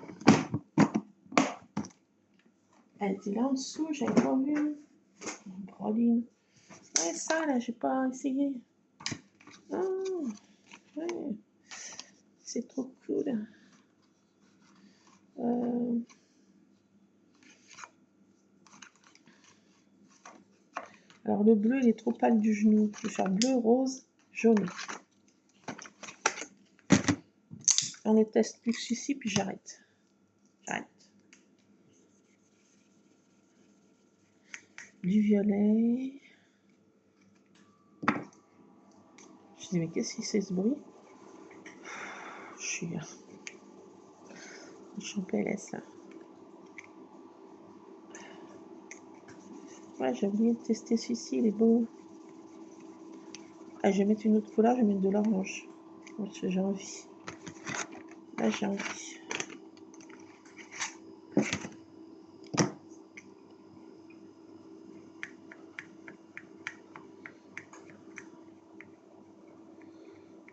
Elle était là en dessous, j'avais pas vu. Broline. Ouais, ça, là, j'ai pas essayé. Ah, ouais. C'est trop cool. Alors, le bleu, il est trop pâle du genou. Je vais faire bleu, rose, jaune. On ne teste plus que celui-ci, puis j'arrête. J'arrête. Du violet. Je dis, mais qu'est-ce que c'est ce bruit? Je suis en PLS, là. Ouais, j'ai oublié de tester celui-ci, il est beau. Ah, je vais mettre une autre couleur, je vais mettre de l'orange. J'ai envie. Là, j'ai envie.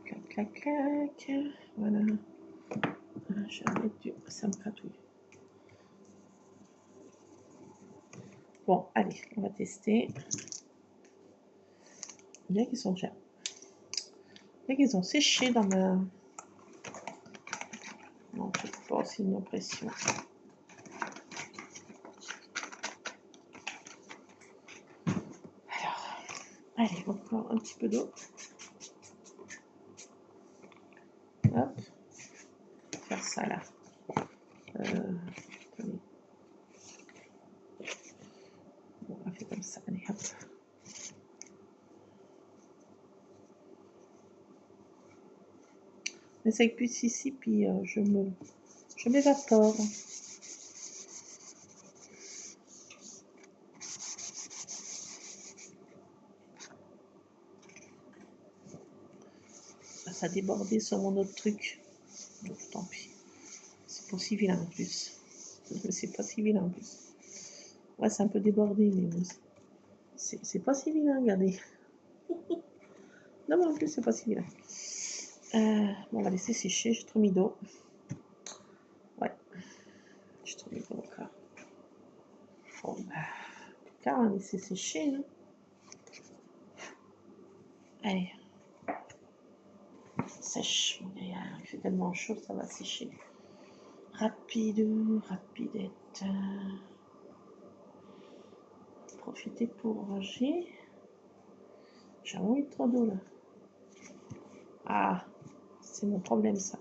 Clac, clac, clac. Voilà. Je vais mettre du... Ça me cratouille. Bon, allez, on va tester. Bien qu'ils sont déjà... Bien qu'ils ont séché dans ma... Non, je peux pas aussi une impression. Alors, allez, encore un petit peu d'eau. Hop. Faire ça là. Attendez. Bon, on va faire comme ça. Allez, hop. On essaye plus ici, puis je m'évapore. Ça a débordé sur mon autre truc. Donc, tant pis. C'est pas si vilain en plus. C'est pas si vilain en plus. Ouais, c'est un peu débordé, mais bon, c'est pas si vilain, regardez. Non, mais en plus, c'est pas si vilain. Bon, on va laisser sécher. J'ai trop mis d'eau. Ouais. J'ai trop mis d'eau encore. Bon, bah, car on va laisser sécher. Hein. Allez. Sèche. Il fait tellement chaud, ça va sécher. Rapidette. Profitez pour ranger. J'ai envie de trop d'eau là. Ah, c'est mon problème ça.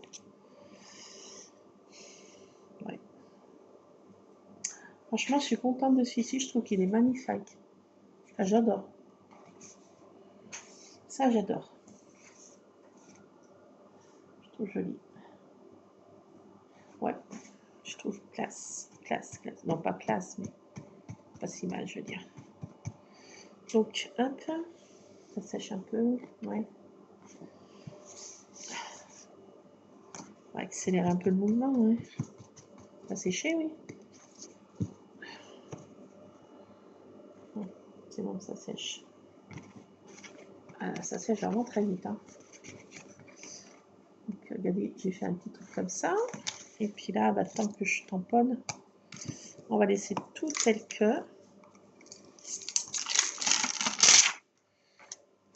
Ouais. Franchement, je suis contente de celui-ci. Je trouve qu'il est magnifique. Ah, j'adore. Ça, j'adore. Je trouve joli. Ouais, je trouve classe. Non, pas classe, mais pas si mal, je veux dire. Donc, hop, ça sèche un peu. Ouais. On va accélérer un peu le mouvement. Ouais. Ça va sécher, oui. C'est bon, ça sèche. Ah, ça sèche vraiment très vite. Hein. Donc, regardez, j'ai fait un petit truc comme ça. Et puis là, bah, tant que je tamponne, on va laisser tout tel que.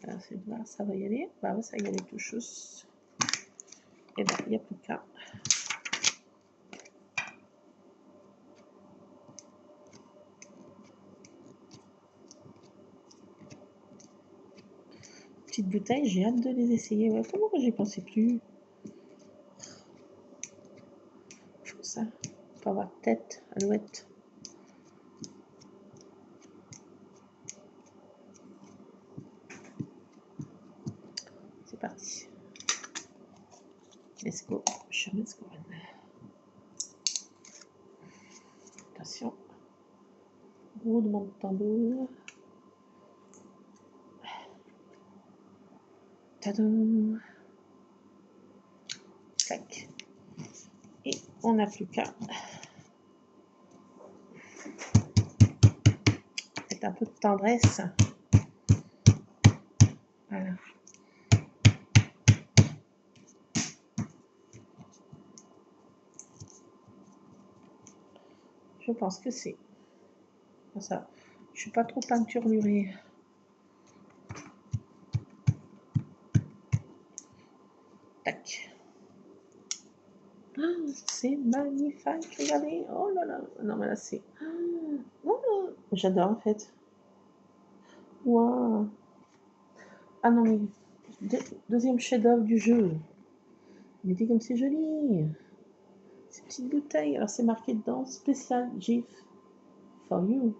Alors, c'est voir, ça va y aller. Bah ouais, ça va y aller tout chose. Et ben, il n'y a plus qu'à. Petite bouteille, j'ai hâte de les essayer. Ouais, comment j'y pensais plus? faut avoir tête, alouette. C'est parti. Let's go. Let's go. Attention. Roulement de tambour. Tadam. Tac. Et on n'a plus qu'à mettre un peu de tendresse. Voilà. Je pense que c'est ça. Je suis pas trop peinturlurée. Tac. Ah, c'est magnifique, regardez. Oh là là. Non mais là c'est... Oh, j'adore en fait. Waouh. Ah non mais... Deuxième chef-d'œuvre du jeu. Mais dis comme c'est joli. Ces petites bouteilles. Alors c'est marqué dedans, spécial GIF for you.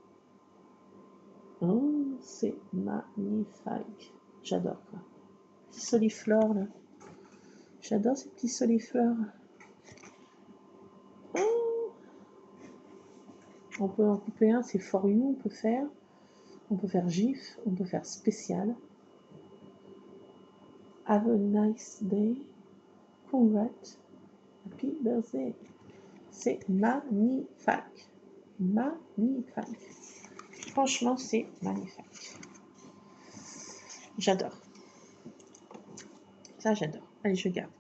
Oh, c'est magnifique. J'adore quoi. Petit soliflore là. J'adore ces petits soliflores. Oh. On peut en couper un, c'est for you, on peut faire GIF, on peut faire spécial. Have a nice day. Congrats. Happy birthday. C'est magnifique. Magnifique. Franchement, c'est magnifique. J'adore. Ça, j'adore. Allez, je garde.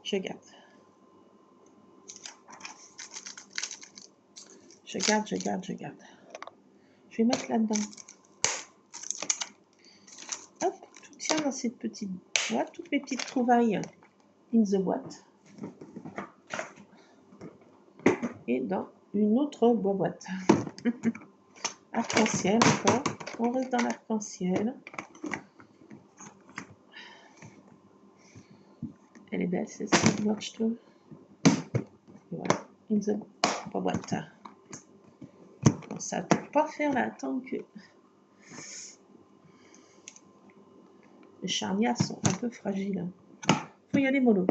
Je garde. Je garde. Je vais mettre là-dedans. Hop, tout tient dans cette petite boîte. Toutes mes petites trouvailles in the boîte. Et dans une autre boîte. Arc-en-ciel encore. On reste dans l'arc-en-ciel. Elle est belle, c'est ça, watch too. Voilà, in the boîte. Bon, ça ne peut pas faire là, tant que les charnières sont un peu fragiles. Faut y aller mollo.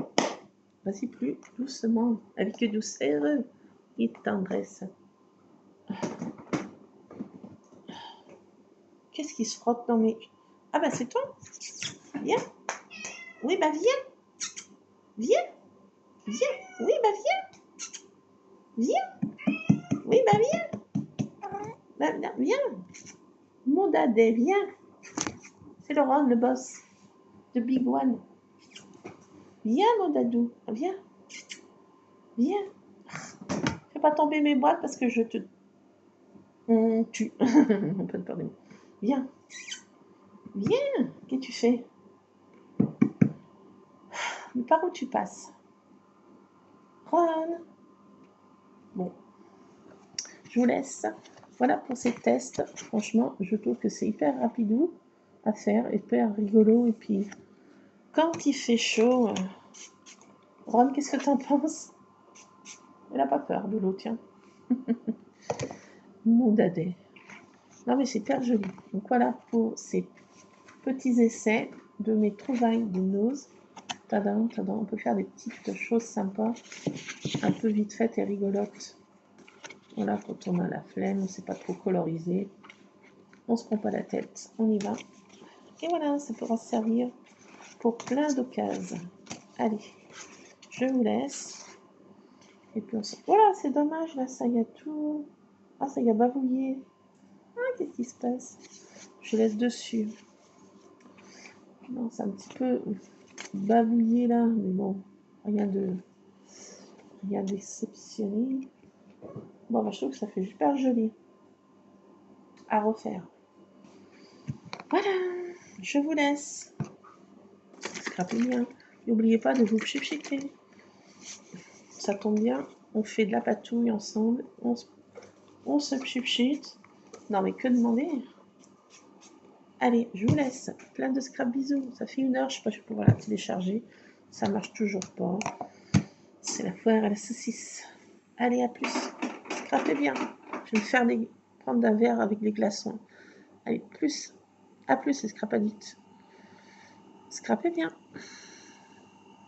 Vas-y, plus doucement, avec douceur et tendresse. Qu'est-ce qui se frotte dans mes... Ah bah c'est toi. Viens. Oui, bah viens. Oui, bah viens. Oui, bah viens. Mon dadé, viens. C'est Laurent, le boss. The big one. Viens, mon dadou. Viens. Fais pas tomber mes boîtes parce que je te... On tue. On peut te pardonner. Viens. Qu'est-ce que tu fais? Mais par où tu passes? Ron. Bon. Je vous laisse. Voilà pour ces tests. Franchement, je trouve que c'est hyper rapidou à faire, hyper rigolo. Et puis, quand il fait chaud... Ron, qu'est-ce que t'en penses? Elle n'a pas peur de l'eau, tiens. Mon dadé. Non, mais c'est hyper joli. Donc voilà pour ces petits essais de mes trouvailles de nose. Tadam. On peut faire des petites choses sympas, un peu vite faites et rigolotes. Voilà, quand on a la flemme, on ne sait pas trop coloriser. On se prend pas la tête, on y va. Et voilà, ça pourra servir pour plein d'occasions. Allez, je vous laisse. Et puis on se... Voilà, c'est dommage, là, ça y a tout... Ah, ça y a bavouillé. Ah, qu'est-ce qui se passe? Je laisse dessus. Non, c'est un petit peu bavouillé, là, mais bon, rien d'exceptionnel. Bon, bah, je trouve que ça fait super joli à refaire. Voilà, je vous laisse. Scrapez bien. N'oubliez pas de vous pchipchiter. Ça tombe bien, on fait de la patouille ensemble. On se pchipchite. Non, mais que demander? Allez, je vous laisse. Plein de scrap bisous. Ça fait 1 heure, je sais pas, je vais pouvoir la télécharger. Ça marche toujours pas. C'est la foire à la saucisse. Allez, à plus. Scrapez bien. Je vais me faire prendre un verre avec des glaçons. Allez, plus. À plus, les scrapadites. Scrapez bien.